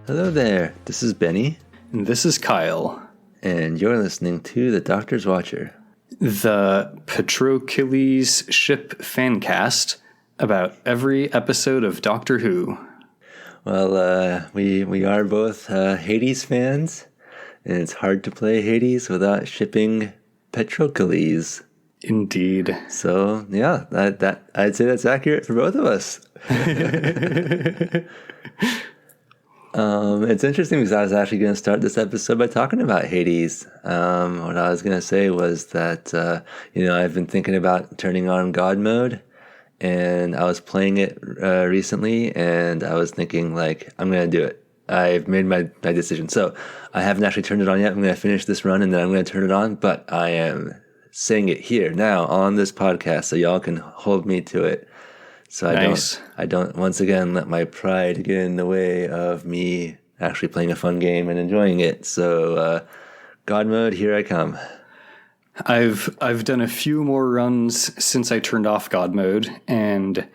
Hello there, this is Benny. And this is Kyle. And you're listening to The Doctor's Watcher. The Patroclus ship fancast about every episode of Doctor Who. Well, we are both Hades fans, and it's hard to play Hades without shipping Patroclus. Indeed. So, yeah, that I'd say that's accurate for both of us. It's interesting because I was actually going to start this episode by talking about Hades. What I was going to say was that, I've been thinking about turning on God mode, and I was playing it recently, and I was thinking, I'm going to do it. I've made my decision. So I haven't actually turned it on yet. I'm going to finish this run, and then I'm going to turn it on, but I am saying it here now on this podcast so y'all can hold me to it. So I don't once again let my pride get in the way of me actually playing a fun game and enjoying it. So God mode, here I come. I've done a few more runs since I turned off God mode, and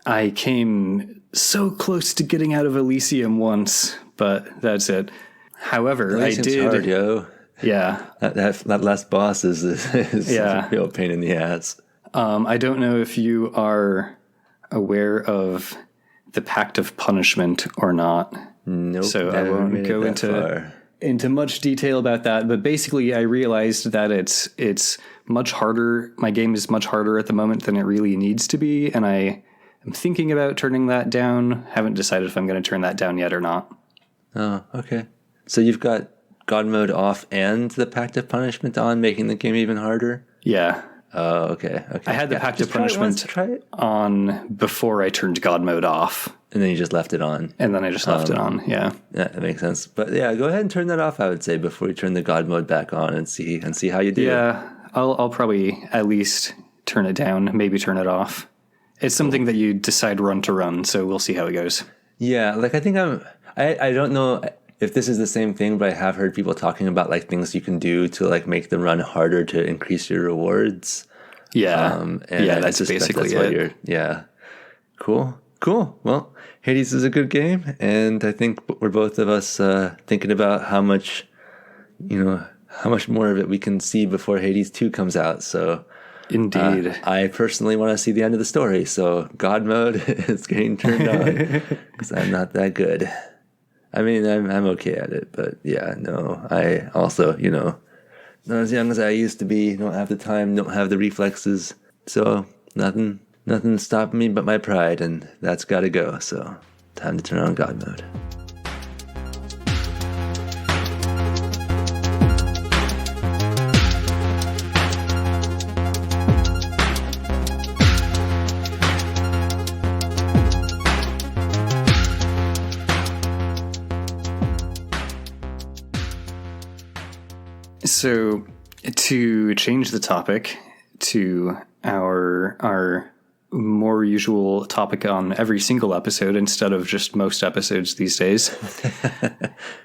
I came so close to getting out of Elysium once, but that's it. However, Elysium's I did. Hard, yo. Yeah, that last boss is a real pain in the ass. I don't know if you are aware of the Pact of Punishment or not. Nope. So I won't go into much detail about that. But basically, I realized that it's much harder. My game is much harder at the moment than it really needs to be, and I am thinking about turning that down. Haven't decided if I'm going to turn that down yet or not. Oh, okay. So you've got God mode off and the Pact of Punishment on, making the game even harder? Yeah. Oh, okay. I had the Pact of Punishment on before I turned God mode off. And then you just left it on. And then I just left it on, yeah. Yeah, that makes sense. But yeah, go ahead and turn that off, I would say, before you turn the God mode back on and see how you do. Yeah, I'll probably at least turn it down, maybe turn it off. It's something that you decide run to run, so we'll see how it goes. Yeah, I think I don't know if this is the same thing, but I have heard people talking about things you can do to make the run harder to increase your rewards. Yeah, that's basically it. Yeah, cool. Well, Hades is a good game, and I think we're both of us thinking about how much more of it we can see before Hades 2 comes out. So, indeed, I personally want to see the end of the story. So, God mode is getting turned on because I'm not that good. I mean, I'm okay at it, but yeah, no, I also, not as young as I used to be, don't have the time, don't have the reflexes, so nothing stopping me but my pride, and that's gotta go, so time to turn on God mode. So, to change the topic to our more usual topic on every single episode instead of just most episodes these days,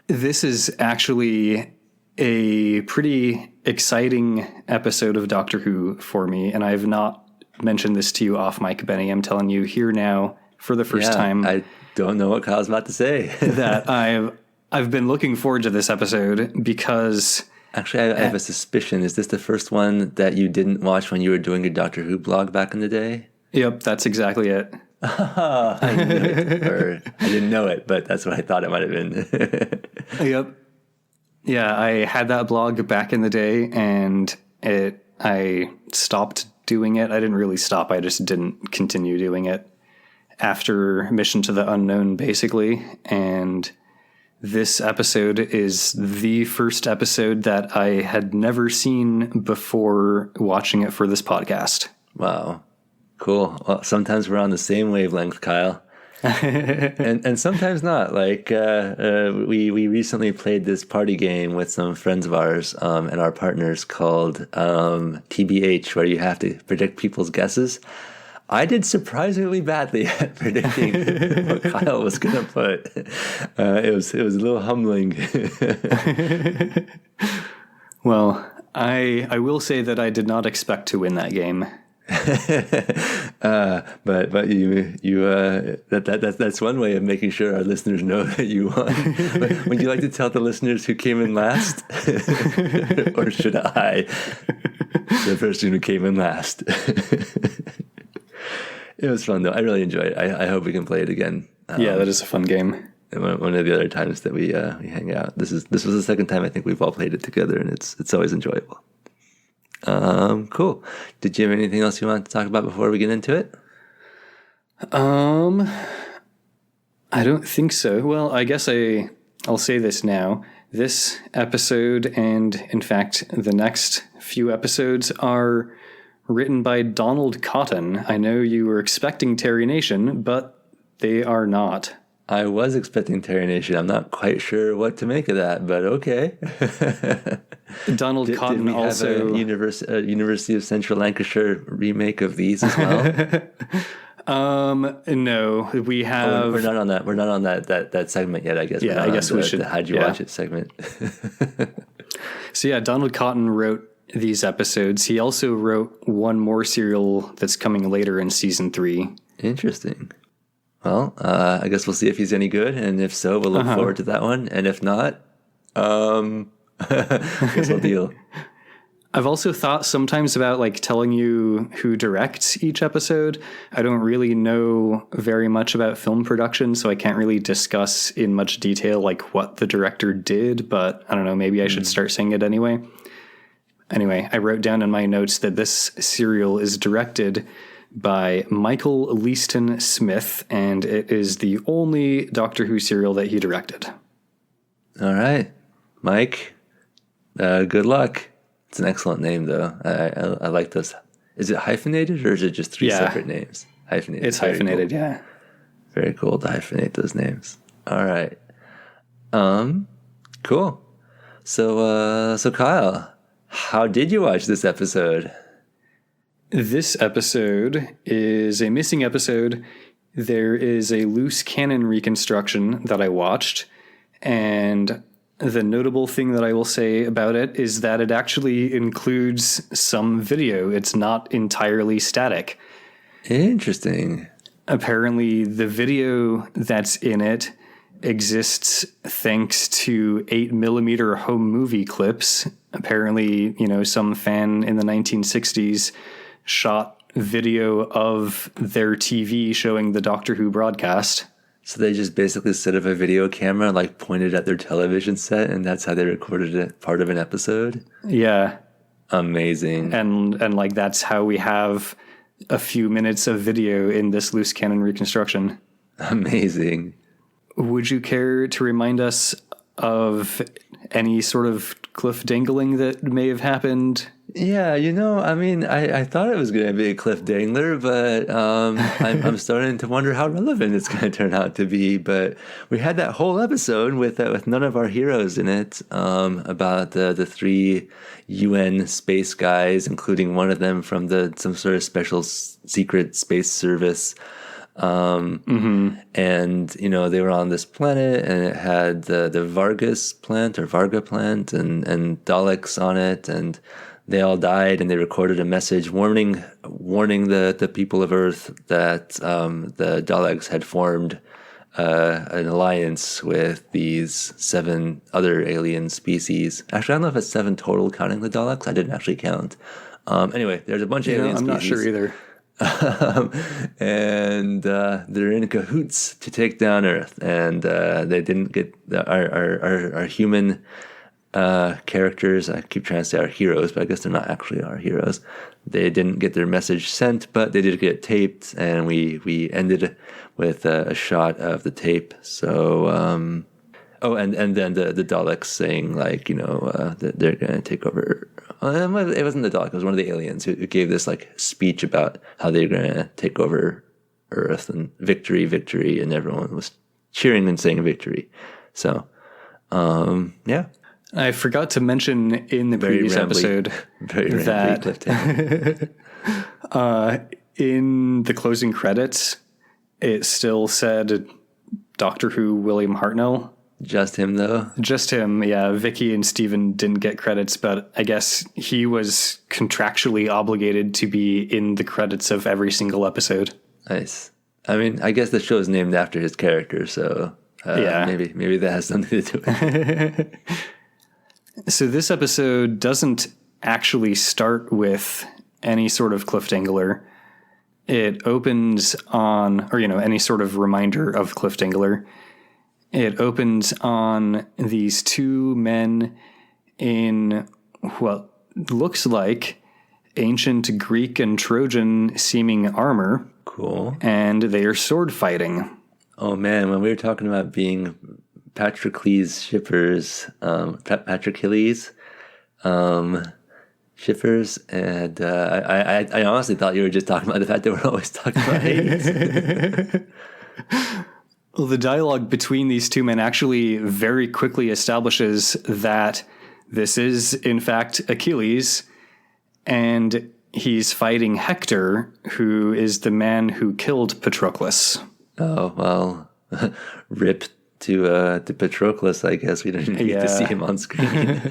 this is actually a pretty exciting episode of Doctor Who for me, and I've not mentioned this to you off mic, Benny. I'm telling you here now for the first time. I don't know what Kyle's about to say. that I've been looking forward to this episode because... Actually, I have a suspicion. Is this the first one that you didn't watch when you were doing your Doctor Who blog back in the day? Yep, that's exactly it. I knew it. Or I didn't know it, but that's what I thought it might have been. Yep. Yeah, I had that blog back in the day, and I stopped doing it. I didn't really stop. I just didn't continue doing it after Mission to the Unknown, basically, and... This episode is the first episode that I had never seen before watching it for this podcast. Wow. Cool. Well, sometimes we're on the same wavelength, Kyle. and sometimes not. We recently played this party game with some friends of ours and our partners called TBH, where you have to predict people's guesses. I did surprisingly badly at predicting what Kyle was going to put. It was a little humbling. Well, I will say that I did not expect to win that game. But that's one way of making sure our listeners know that you won. Would you like to tell the listeners who came in last, or should I, the person who came in last? It was fun though. I really enjoyed it. I hope we can play it again. Yeah, that is a fun game. One of the other times that we hang out. This was the second time I think we've all played it together, and it's always enjoyable. Cool. Did you have anything else you want to talk about before we get into it? I don't think so. Well, I guess I'll say this now. This episode, and in fact, the next few episodes, are written by Donald Cotton. I know you were expecting Terry Nation, but they are not. I was expecting Terry Nation. I'm not quite sure what to make of that, but okay. Donald Cotton did we also have a University of Central Lancashire remake of these as well. No, we have. We're not on that. We're not on that segment yet. I guess. Yeah, I guess we should. How'd you watch it segment? So yeah, Donald Cotton wrote these episodes. He also wrote one more serial that's coming later in season 3. Interesting. Well, I guess we'll see if he's any good, and if so, we'll look forward to that one. And if not, I guess we'll deal. I've also thought sometimes about like telling you who directs each episode. I don't really know very much about film production, so I can't really discuss in much detail like what the director did, but I don't know, maybe I should start saying it anyway. Anyway, I wrote down in my notes that this serial is directed by Michael Leaston Smith, and it is the only Doctor Who serial that he directed. All right, Mike, good luck. It's an excellent name, though. I like those. Is it hyphenated, or is it just 3 separate names? Hyphenated. It's hyphenated, cool. Yeah. Very cool to hyphenate those names. All right. Cool. So Kyle, how did you watch this episode? This episode is a missing episode. There is a loose cannon reconstruction that I watched, and the notable thing that I will say about it is that it actually includes some video. It's not entirely static. Interesting. Apparently, the video that's in it exists thanks to 8mm home movie clips. Apparently, some fan in the 1960s shot video of their TV showing the Doctor Who broadcast. So they just basically set up a video camera, like pointed at their television set, and that's how they recorded it, part of an episode? Yeah. Amazing. And like that's how we have a few minutes of video in this loose cannon reconstruction. Amazing. Would you care to remind us of any sort of cliff dangling that may have happened? Yeah, I thought it was going to be a cliff dangler, but I'm starting to wonder how relevant it's going to turn out to be. But we had that whole episode with none of our heroes in it, about the 3 UN space guys, including one of them from some sort of special secret space service. And they were on this planet, and it had the Vargas plant or Varga plant and Daleks on it, and they all died, and they recorded a message warning the people of Earth that the Daleks had formed an alliance with these 7 other alien species. Actually, I don't know if it's 7 total, counting the Daleks. I didn't actually count. Anyway, there's a bunch of alien species. I'm not sure either. And they're in cahoots to take down Earth, and they didn't get our human characters. I keep trying to say our heroes, but I guess they're not actually our heroes. They didn't get their message sent, but they did get taped, and we ended with a shot of the tape. So and then the Daleks saying that they're going to take over. It wasn't the Dalek. It was one of the aliens who gave this speech about how they're going to take over Earth and victory, victory, and everyone was cheering and saying victory. So, yeah. I forgot to mention in the previous episode that in the closing credits, it still said Doctor Who William Hartnell Just him, though? Just him, yeah. Vicky and Steven didn't get credits, but I guess he was contractually obligated to be in the credits of every single episode. Nice. I mean, I guess the show is named after his character, so maybe that has something to do with it. So this episode doesn't actually start with any sort of cliffhanger. It opens on, or, any sort of reminder of cliffhanger. It opens on these two men in what looks like ancient Greek and Trojan seeming armor. Cool. And they are sword fighting. Oh man, when we were talking about being Patroclus shippers, Patroclus shippers, and I honestly thought you were just talking about the fact that we're always talking about Hades. Well, the dialogue between these two men actually very quickly establishes that this is, in fact, Achilles, and he's fighting Hector, who is the man who killed Patroclus. Oh, well, rip to Patroclus, I guess. We don't need to see him on screen.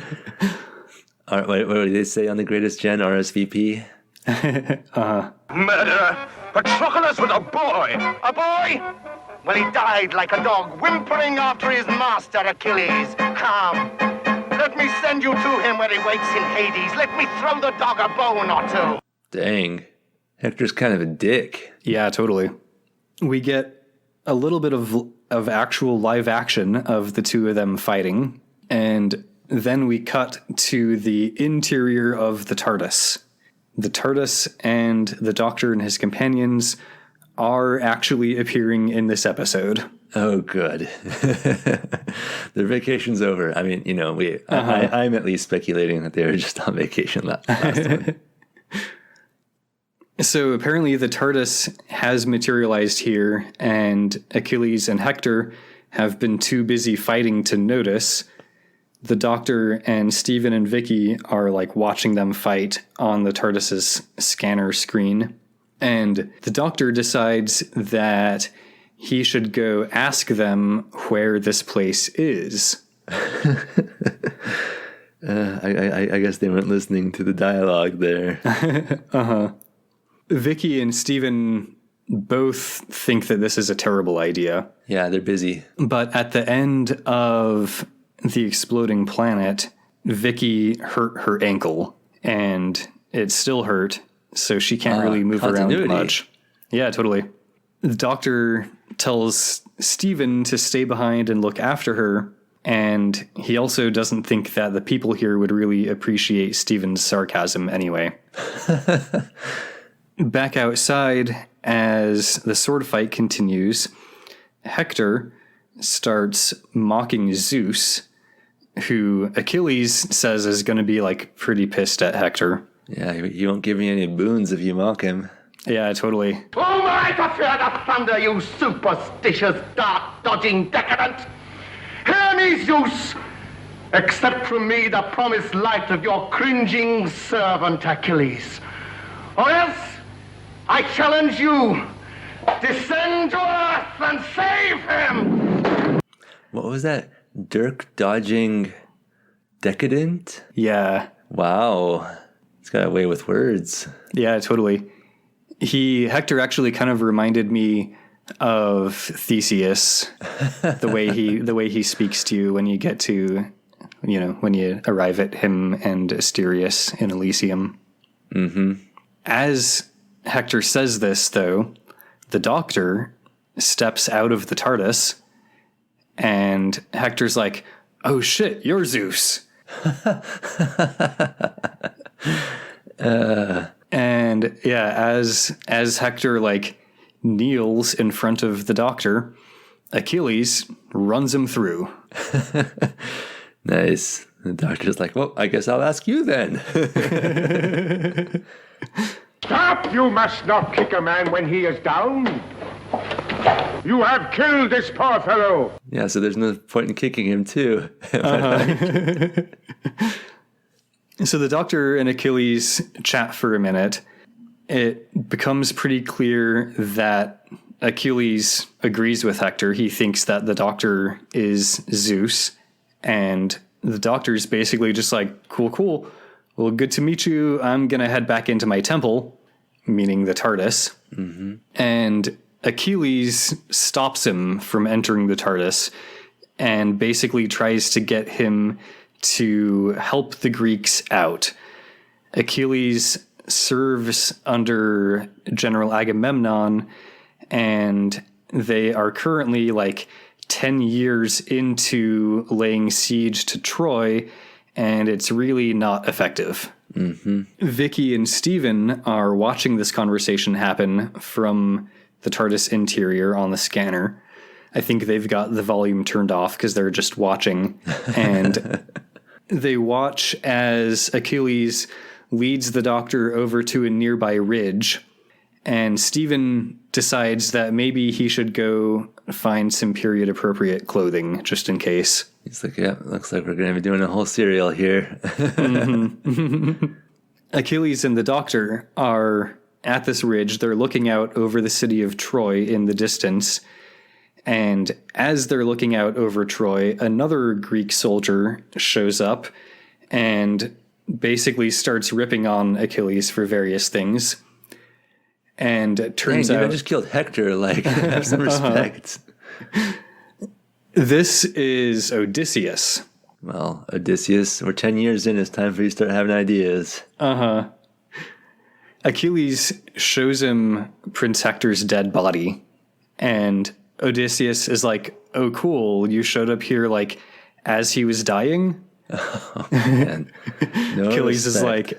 What did they say on The Greatest Gen? RSVP? Murderer! Patroclus was a boy! A boy? Well, he died like a dog, whimpering after his master, Achilles. Come, let me send you to him where he waits in Hades. Let me throw the dog a bone or two. Dang. Hector's kind of a dick. Yeah, totally. We get a little bit of actual live action of the two of them fighting, and then we cut to the interior of the TARDIS. The TARDIS and the Doctor and his companions are actually appearing in this episode. Oh, good. Their vacation's over. I mean, I'm at least speculating that they were just on vacation last one. So apparently the TARDIS has materialized here, and Achilles and Hector have been too busy fighting to notice. The Doctor and Steven and Vicky are watching them fight on the TARDIS's scanner screen. And the Doctor decides that he should go ask them where this place is. I guess they weren't listening to the dialogue there. Vicky and Steven both think that this is a terrible idea. Yeah, they're busy. But at the end of the exploding planet, Vicky hurt her ankle, and it still hurt, so she can't really move around much. Yeah, totally. The Doctor tells Steven to stay behind and look after her, and he also doesn't think that the people here would really appreciate Steven's sarcasm anyway. Back outside, as the sword fight continues, Hector starts mocking Zeus, who Achilles says is going to be pretty pissed at Hector. Yeah, you won't give me any boons if you mock him. Yeah, totally. Who am I to fear the thunder, you superstitious, dart-dodging decadent? Hear me, Zeus! Accept from me the promised life of your cringing servant Achilles. Or else, I challenge you, descend to earth and save him! What was that? Dirk dodging decadent? Yeah. Wow. He's got a way with words. Yeah, totally. Hector actually kind of reminded me of Theseus, the way he speaks to you when you get to, when you arrive at him and Asterius in Elysium. Mm-hmm. As Hector says this, though, the Doctor steps out of the TARDIS, and Hector's like, "Oh shit, you're Zeus." And yeah, as Hector kneels in front of the Doctor, Achilles runs him through. Nice. The Doctor's like, "Well, I guess I'll ask you then." Stop! You must not kick a man when he is down. You have killed this poor fellow. Yeah, so there's no point in kicking him too. So the Doctor and Achilles chat for a minute. It becomes pretty clear that Achilles agrees with Hector. He thinks that the doctor is Zeus, and the doctor's basically just like, cool. Well, good to meet you. I'm going to head back into my temple, meaning the TARDIS. Mm-hmm. And Achilles stops him from entering the TARDIS and basically tries to get him to help the Greeks out. Achilles serves under General Agamemnon, and they are currently like 10 years into laying siege to Troy, and it's really not effective. Mm-hmm. Vicky and Steven are watching this conversation happen from the TARDIS interior on the scanner. I think they've got the volume turned off because they're just watching. And they watch as Achilles leads the doctor over to a nearby ridge. And Steven decides that maybe he should go find some period-appropriate clothing, just in case. He's like, yeah, looks like we're going to be doing a whole serial here. Mm-hmm. Achilles and the doctor are at this ridge. They're looking out over the city of Troy in the distance. And as they're looking out over Troy, another Greek soldier shows up and basically starts ripping on Achilles for various things. And it turns out... I just killed Hector, like, have some respect. This is Odysseus. Well, Odysseus, we're 10 years in, it's time for you to start having ideas. Uh-huh. Achilles shows him Prince Hector's dead body, and Odysseus is like, oh, cool, you showed up here, like, as he was dying? Oh, man. No Achilles respect. is like,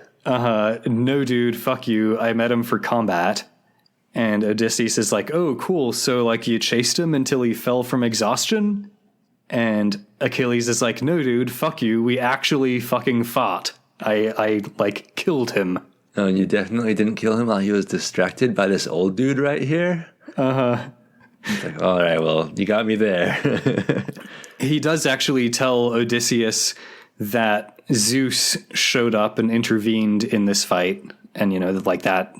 no, dude, fuck you, I met him for combat. And Odysseus is like, oh, cool, so, like, you chased him until he fell from exhaustion? And Achilles is like, no, dude, fuck you, we actually fucking fought. I like, killed him. Oh, and you definitely didn't kill him while he was distracted by this old dude right here? Uh-huh. It's like, all right, well, you got me there. He does actually tell Odysseus that Zeus showed up and intervened in this fight. And, you know, like that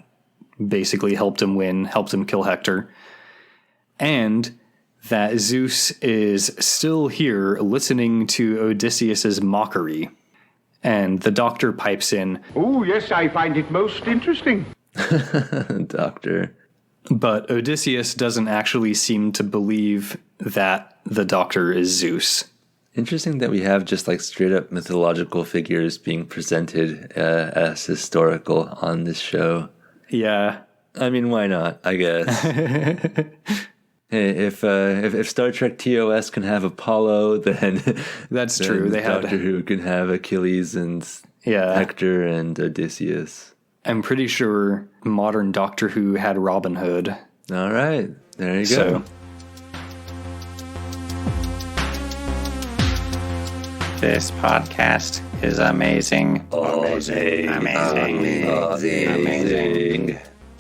basically helped him win, helped him kill Hector. And that Zeus is still here listening to Odysseus's mockery. And the doctor pipes in. Oh, yes, I find it most interesting. Doctor. But Odysseus doesn't actually seem to believe that the doctor is Zeus. Interesting that we have just like straight up mythological figures being presented as historical on this show. Yeah. I mean, why not, I guess. Hey, if Star Trek TOS can have Apollo, then that's true. They had Doctor Who can have Achilles and Hector and Odysseus. I'm pretty sure modern Doctor Who had Robin Hood. All right, there you go. This podcast is amazing. Amazing.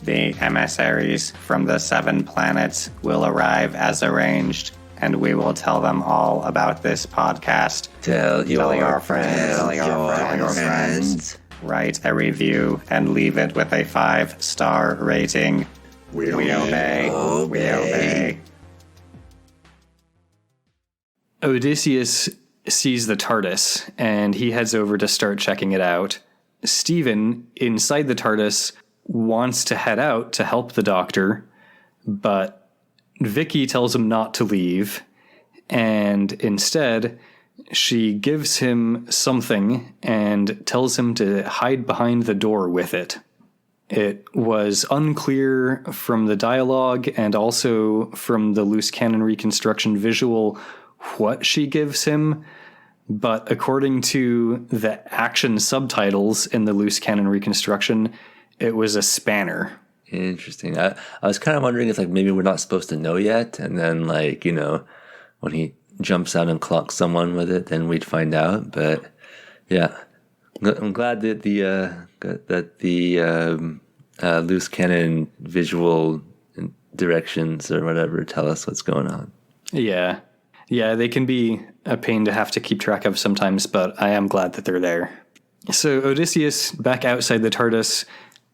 The emissaries from the 7 planets will arrive as arranged, and we will tell them all about this podcast. Tell your friends. Tell your friends. Write a review and leave it with a 5-star rating. We obey. We obey. Odysseus sees the TARDIS, and he heads over to start checking it out. Steven, inside the TARDIS, wants to head out to help the doctor, but Vicky tells him not to leave, and instead she gives him something and tells him to hide behind the door with it. It was unclear from the dialogue and also from the loose cannon reconstruction visual what she gives him, but according to the action subtitles in the loose cannon reconstruction, it was a spanner. Interesting. I was kind of wondering if like maybe we're not supposed to know yet, and then like, you know, when he jumps out and clocks someone with it, then we'd find out. But yeah, I'm glad that the loose cannon visual directions or whatever tell us what's going on. Yeah, they can be a pain to have to keep track of sometimes, but I am glad that they're there. So Odysseus, back outside the TARDIS,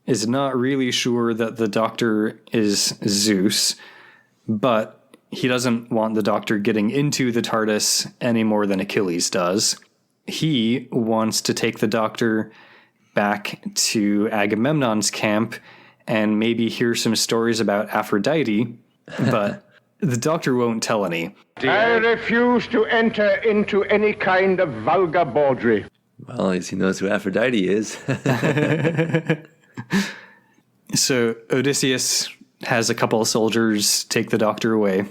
is not really sure that the doctor is Zeus, but he doesn't want the Doctor getting into the TARDIS any more than Achilles does. He wants to take the Doctor back to Agamemnon's camp and maybe hear some stories about Aphrodite, but the Doctor won't tell any. I refuse to enter into any kind of vulgar bawdry. Well, at least he knows who Aphrodite is. So Odysseus has a couple of soldiers take the Doctor away.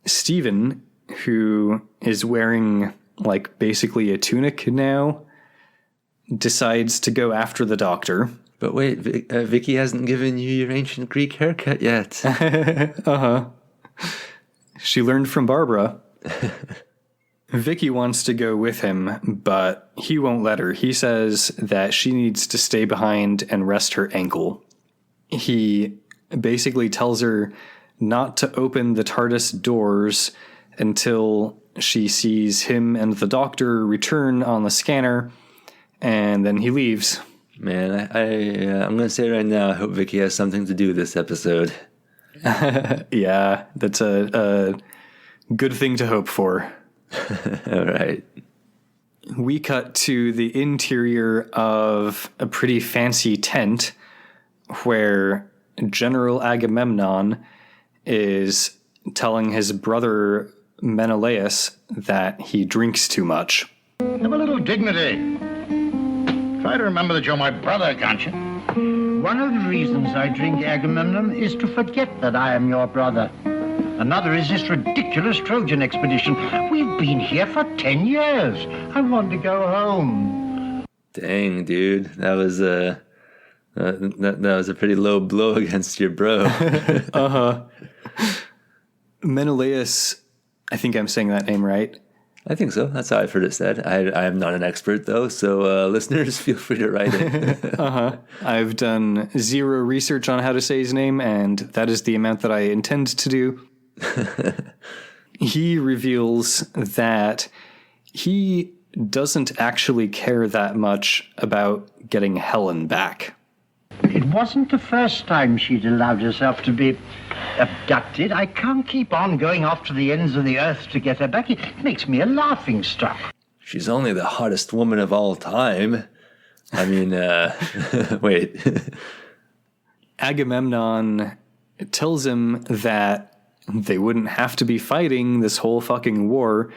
Stephen, who is wearing like basically a tunic now, decides to go after the Doctor. But wait, Vicky hasn't given you your ancient Greek haircut yet. She learned from Barbara. Vicky wants to go with him, but he won't let her. He says that she needs to stay behind and rest her ankle. He basically tells her not to open the TARDIS doors until she sees him and the Doctor return on the scanner, and then he leaves. Man, I'm going to say right now, I hope Vicky has something to do this episode. Yeah, that's a good thing to hope for. All right. We cut to the interior of a pretty fancy tent where General Agamemnon is telling his brother Menelaus that he drinks too much. Have a little dignity. Try to remember that you're my brother, can't you? One of the reasons I drink, Agamemnon, is to forget that I am your brother. Another is this ridiculous Trojan expedition. We've been here for 10 years. I want to go home. Dang, dude. That was a pretty low blow against your bro. Menelaus, I think I'm saying that name right. I think so. That's how I've heard it said. I am not an expert, though, so listeners, feel free to write in. I've done zero research on how to say his name, and that is the amount that I intend to do. He reveals that he doesn't actually care that much about getting Helen back. It wasn't the first time she'd allowed herself to be abducted. I can't keep on going off to the ends of the earth to get her back. It makes me a laughingstock. She's only the hottest woman of all time. I mean, wait. Agamemnon tells him that they wouldn't have to be fighting this whole fucking war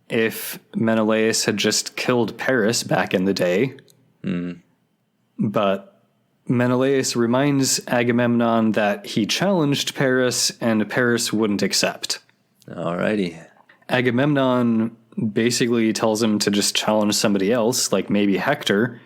if Menelaus had just killed Paris back in the day. But Menelaus reminds Agamemnon that he challenged Paris and Paris wouldn't accept. Alrighty. Agamemnon basically tells him to just challenge somebody else, like maybe Hector.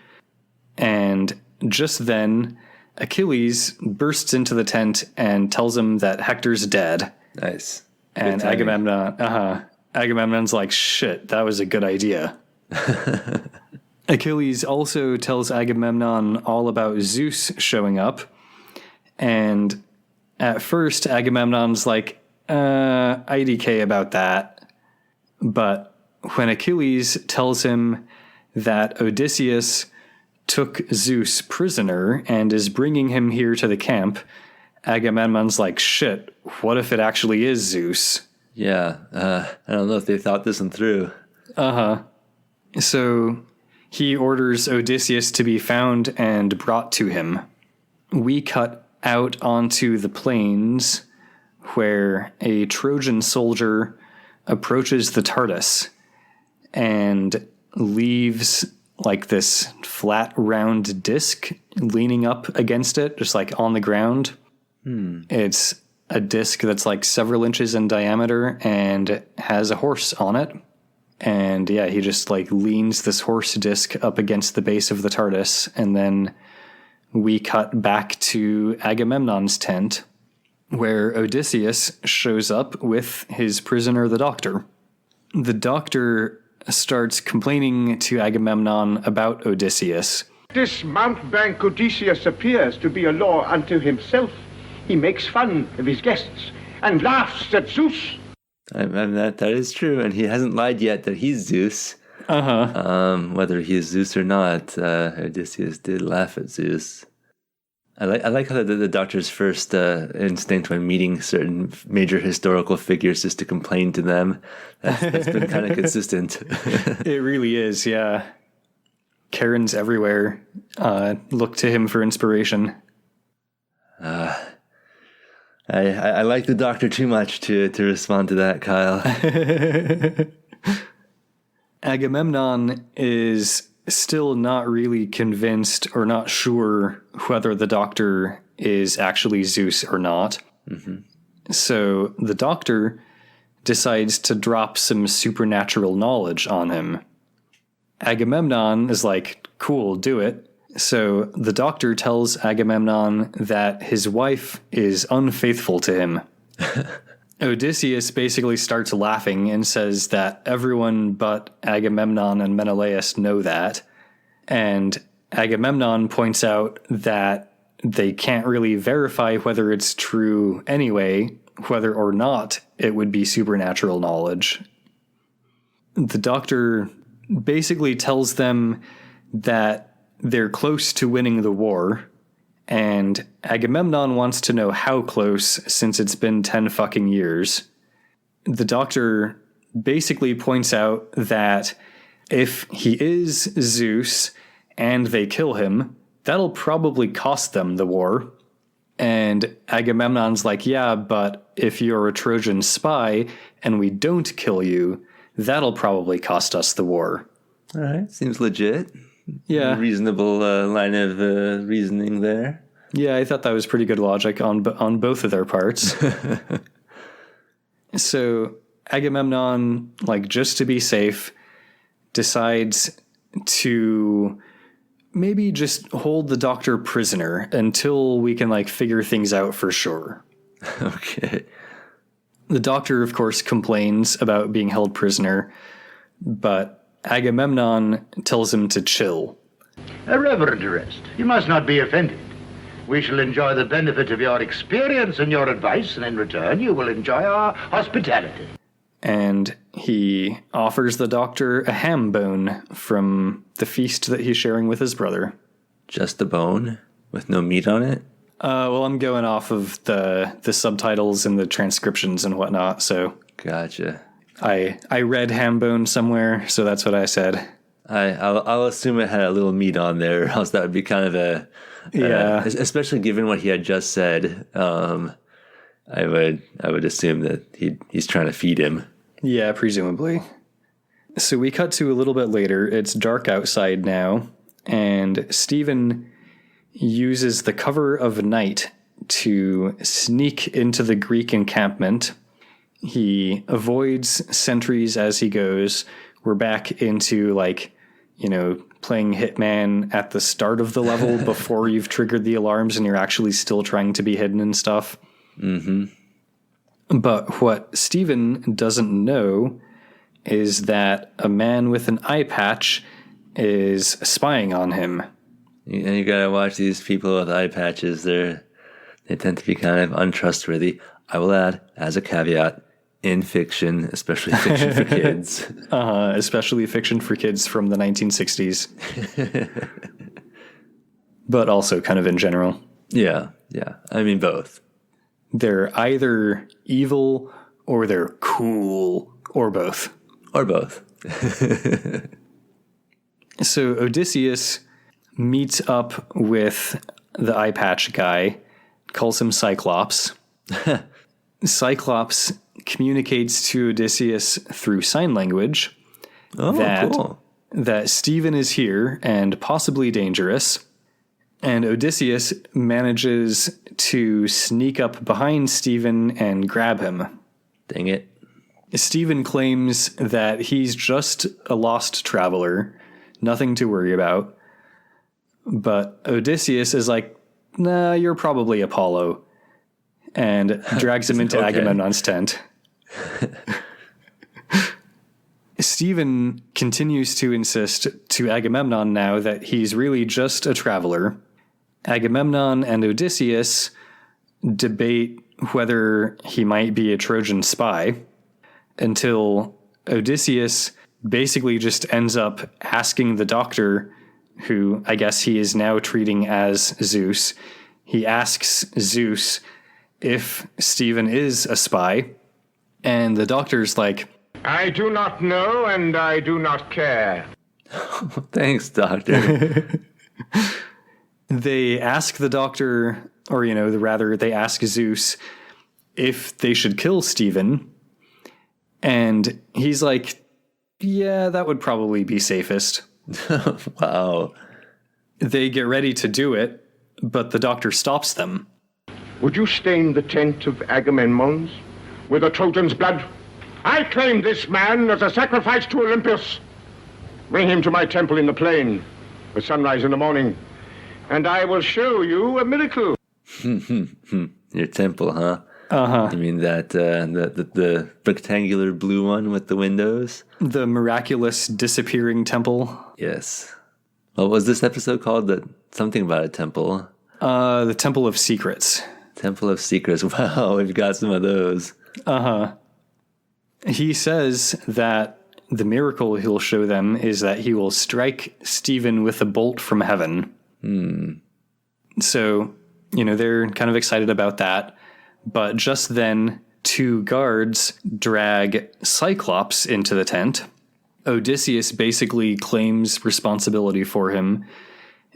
And just then, Achilles bursts into the tent and tells him that Hector's dead. Nice. And Agamemnon's like, shit, that was a good idea. Achilles also tells Agamemnon all about Zeus showing up. And at first, Agamemnon's like, IDK about that. But when Achilles tells him that Odysseus took Zeus prisoner and is bringing him here to the camp, Agamemnon's like, shit, what if it actually is Zeus? Yeah, I don't know if they thought this one through. So he orders Odysseus to be found and brought to him. We cut out onto the plains where a Trojan soldier approaches the TARDIS and leaves like this flat round disc leaning up against it, just like on the ground. It's a disc that's like several inches in diameter and has a horse on it. And yeah, he just like leans this horse disc up against the base of the TARDIS, and then we cut back to Agamemnon's tent, where Odysseus shows up with his prisoner, the Doctor. The Doctor starts complaining to Agamemnon about Odysseus. This mountebank Odysseus appears to be a law unto himself. He makes fun of his guests and laughs at Zeus. That is true, and he hasn't lied yet that he's Zeus. Whether he is Zeus or not, Odysseus did laugh at Zeus. I like how the doctor's first instinct when meeting certain major historical figures is to complain to them. That's been kind of consistent. It really is, yeah. Karens everywhere look to him for inspiration. I like the doctor too much to respond to that, Kyle. Agamemnon is still not really convinced or not sure whether the doctor is actually Zeus or not. Mm-hmm. So the doctor decides to drop some supernatural knowledge on him. Agamemnon is like, cool, do it. So the doctor tells Agamemnon that his wife is unfaithful to him. Odysseus basically starts laughing and says that everyone but Agamemnon and Menelaus know that. And Agamemnon points out that they can't really verify whether it's true anyway, whether or not it would be supernatural knowledge. The doctor basically tells them that they're close to winning the war, and Agamemnon wants to know how close since it's been 10 fucking years. The doctor basically points out that if he is Zeus and they kill him, that'll probably cost them the war. And Agamemnon's like, yeah, but if you're a Trojan spy and we don't kill you, that'll probably cost us the war. All right, seems legit. Yeah. Reasonable line of reasoning there. Yeah, I thought that was pretty good logic on both of their parts. So Agamemnon, like, just to be safe, decides to maybe just hold the doctor prisoner until we can, like, figure things out for sure. Okay. The doctor, of course, complains about being held prisoner, but Agamemnon tells him to chill. A reverend rest. You must not be offended. We shall enjoy the benefit of your experience and your advice, and in return you will enjoy our hospitality. And he offers the doctor a ham bone from the feast that he's sharing with his brother. Just the bone with no meat on it? Well, I'm going off of the subtitles and the transcriptions and whatnot, so... Gotcha. I read ham bone somewhere, so that's what I said. I'll assume it had a little meat on there, or else that would be kind of especially given what he had just said. I would assume that he's trying to feed him. Yeah, presumably. So we cut to a little bit later. It's dark outside now, and Stephen uses the cover of night to sneak into the Greek encampment. He avoids sentries as he goes. We're back into, like, you know, playing Hitman at the start of the level before you've triggered the alarms and you're actually still trying to be hidden and stuff. Mm-hmm. But what Stephen doesn't know is that a man with an eye patch is spying on him. And you gotta watch these people with eye patches. They tend to be kind of untrustworthy. I will add, as a caveat, in fiction, especially fiction for kids. Especially fiction for kids from the 1960s. But also kind of in general. Yeah. I mean, both. They're either evil or they're cool, or both. Or both. So Odysseus meets up with the eye patch guy, calls him Cyclops. Cyclops communicates to Odysseus through sign language Cool. that Stephen is here and possibly dangerous. And Odysseus manages to sneak up behind Stephen and grab him. Dang it. Stephen claims that he's just a lost traveler, nothing to worry about. But Odysseus is like, nah, you're probably Apollo, and drags him into Agamemnon's tent. Stephen continues to insist to Agamemnon now that he's really just a traveler. Agamemnon and Odysseus debate whether he might be a Trojan spy, until Odysseus basically just ends up asking the doctor, who I guess he is now treating as Zeus, he asks Zeus if Stephen is a spy, and the doctor's like, I do not know, and I do not care. Thanks, Doctor. They ask the doctor, or, rather, they ask Zeus if they should kill Stephen. And he's like, yeah, that would probably be safest. Wow. They get ready to do it, but the doctor stops them. Would you stain the tent of Agamemnon's with a Trojan's blood? I claim this man as a sacrifice to Olympus. Bring him to my temple in the plain, with sunrise in the morning, and I will show you a miracle. Your temple, huh? Uh-huh. You mean that the rectangular blue one with the windows? The miraculous disappearing temple. Yes. What was this episode called? Something about a temple. The Temple of Secrets. Temple of Secrets. Wow, we've got some of those. Uh-huh. He says that the miracle he'll show them is that he will strike Stephen with a bolt from heaven. So, they're kind of excited about that. But just then, 2 guards drag Cyclops into the tent. Odysseus basically claims responsibility for him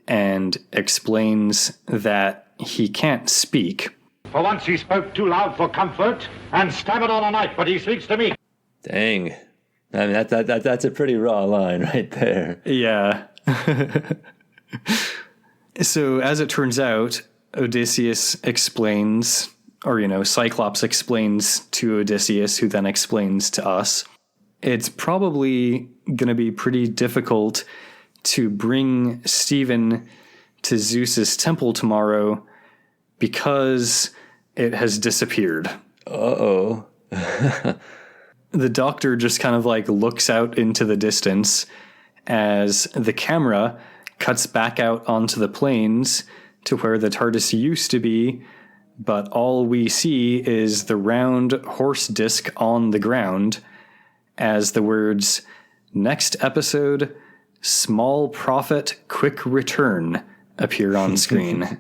and explains that he can't speak. For once he spoke too loud for comfort and stammered all night, but he speaks to me. Dang. I mean, that's a pretty raw line right there. Yeah. So, as it turns out, Odysseus explains, or, Cyclops explains to Odysseus, who then explains to us. It's probably going to be pretty difficult to bring Stephen to Zeus's temple tomorrow because it has disappeared. Uh-oh. The doctor just kind of looks out into the distance as the camera cuts back out onto the plains to where the TARDIS used to be, but all we see is the round horse disc on the ground as the words, "Next episode, small profit, quick return," appear on screen.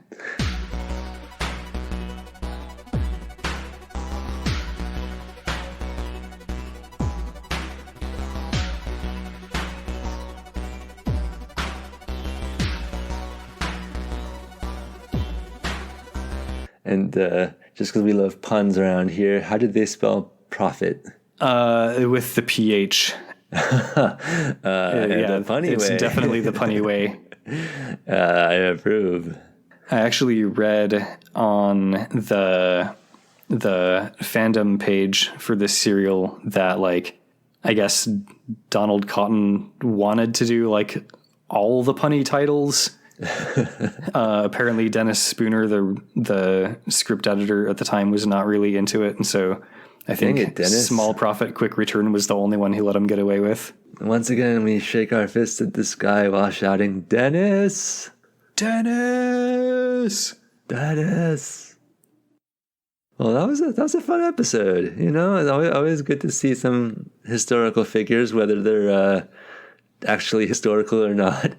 And just because we love puns around here, how did they spell profit? With the PH. The punny it's way. Definitely the punny way. I approve. I actually read on the fandom page for this serial that I guess Donald Cotton wanted to do all the punny titles. Apparently Dennis Spooner, the script editor at the time, was not really into it, and so I think small profit, quick return was the only one he let him get away with. Once again, we shake our fists at the sky while shouting, "Dennis! Dennis! Dennis!" Well, that was a fun episode. It's always good to see some historical figures, whether they're actually historical or not.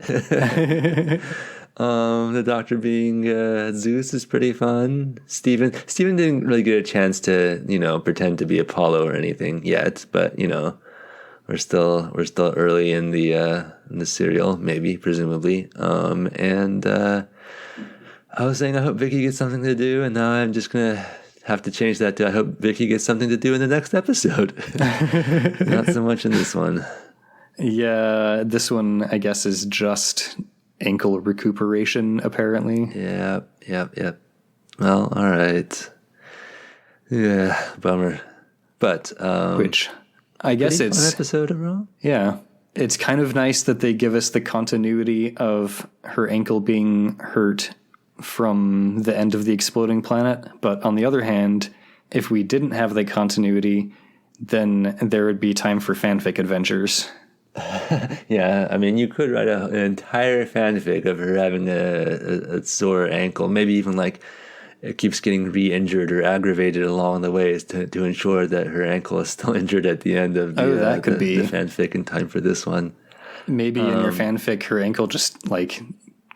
The doctor being Zeus is pretty fun. Stephen didn't really get a chance to pretend to be Apollo or anything yet, but we're still early in the serial, maybe, presumably. And I was saying I hope Vicky gets something to do, and now I'm just gonna have to change that to I hope Vicky gets something to do in the next episode. Not so much in this one. Yeah, this one, I guess, is just ankle recuperation, apparently. Yep. Well, all right. Yeah, bummer. But, which, I guess it's... fun episode overall? Yeah. It's kind of nice that they give us the continuity of her ankle being hurt from the end of the exploding planet. But on the other hand, if we didn't have the continuity, then there would be time for fanfic adventures. Yeah, I mean, you could write an entire fanfic of her having a sore ankle, maybe even it keeps getting re-injured or aggravated along the ways to ensure that her ankle is still injured at the end of the fanfic in time for this one. Maybe in your fanfic, her ankle just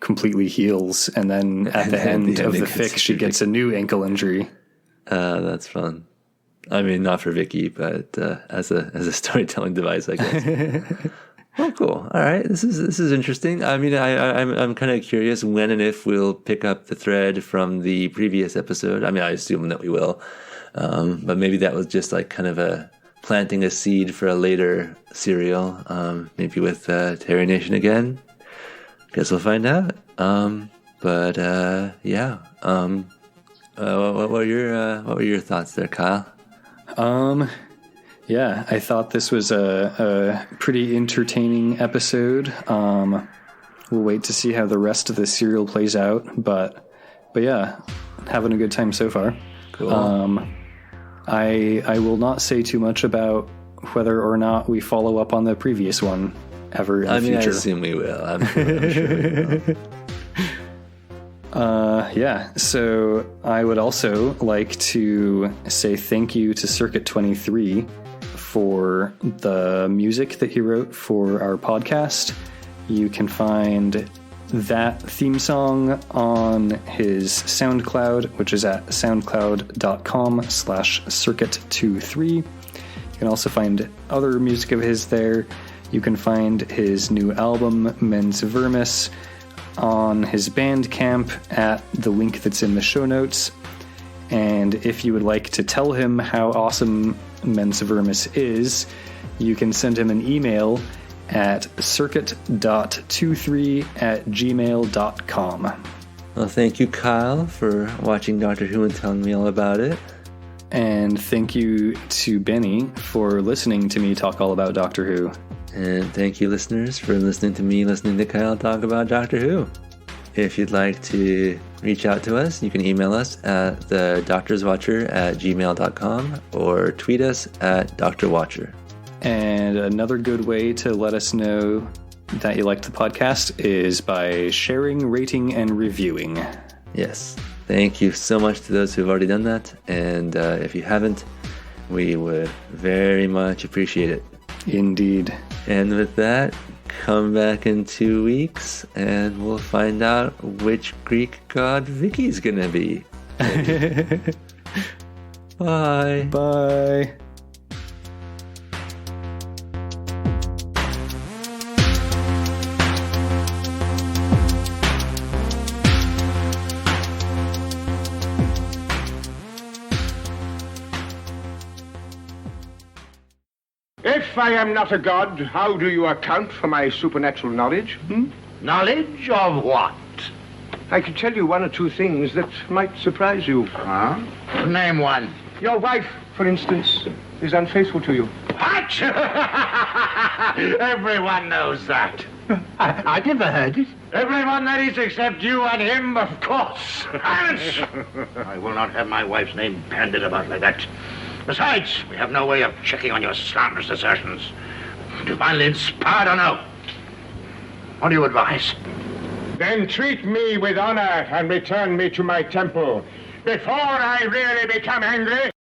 completely heals, and then at the end of the fic, she gets a new ankle injury. That's fun. I mean, not for Vicky, but as a storytelling device, I guess. Oh, cool. All right, this is interesting. I mean, I'm kind of curious when and if we'll pick up the thread from the previous episode. I mean, I assume that we will, but maybe that was just like kind of planting a seed for a later serial, maybe with Terry Nation again. Guess we'll find out. But yeah. What were your thoughts there, Kyle? Yeah, I thought this was a pretty entertaining episode. We'll wait to see how the rest of the serial plays out, but yeah, having a good time so far. Cool. I will not say too much about whether or not we follow up on the previous one ever in the future. I assume we will. I'm sure we will. Yeah, so I would also like to say thank you to Circuit 23 for the music that he wrote for our podcast. You can find that theme song on his SoundCloud, which is at soundcloud.com/circuit23. You can also find other music of his there. You can find his new album, Mens Vermis, on his Bandcamp at the link that's in the show notes. And if you would like to tell him how awesome Mens Vermis is, you can send him an email at circuit.23@gmail.com. Well, thank you, Kyle, for watching Doctor Who and telling me all about it. And thank you to Benny for listening to me talk all about Doctor Who. And thank you, listeners, for listening to me listening to Kyle talk about Doctor Who. If you'd like to reach out to us, you can email us at thedoctorswatcher@gmail.com or tweet us at drwatcher. And another good way to let us know that you liked the podcast is by sharing, rating, and reviewing. Yes. Thank you so much to those who've already done that. And if you haven't, we would very much appreciate it. Indeed. And with that, come back in 2 weeks and we'll find out which Greek god Vicky's gonna be. Bye. Bye. If I am not a god, how do you account for my supernatural knowledge? Knowledge of what? I could tell you one or two things that might surprise you. Huh? Name one. Your wife, for instance, is unfaithful to you. What? Everyone knows that. I never heard it. Everyone that is except you and him, of course. Silence! I will not have my wife's name bandied about like that. Besides, we have no way of checking on your slanderous assertions. Divinely inspired or no? What do you advise? Then treat me with honor and return me to my temple before I really become angry.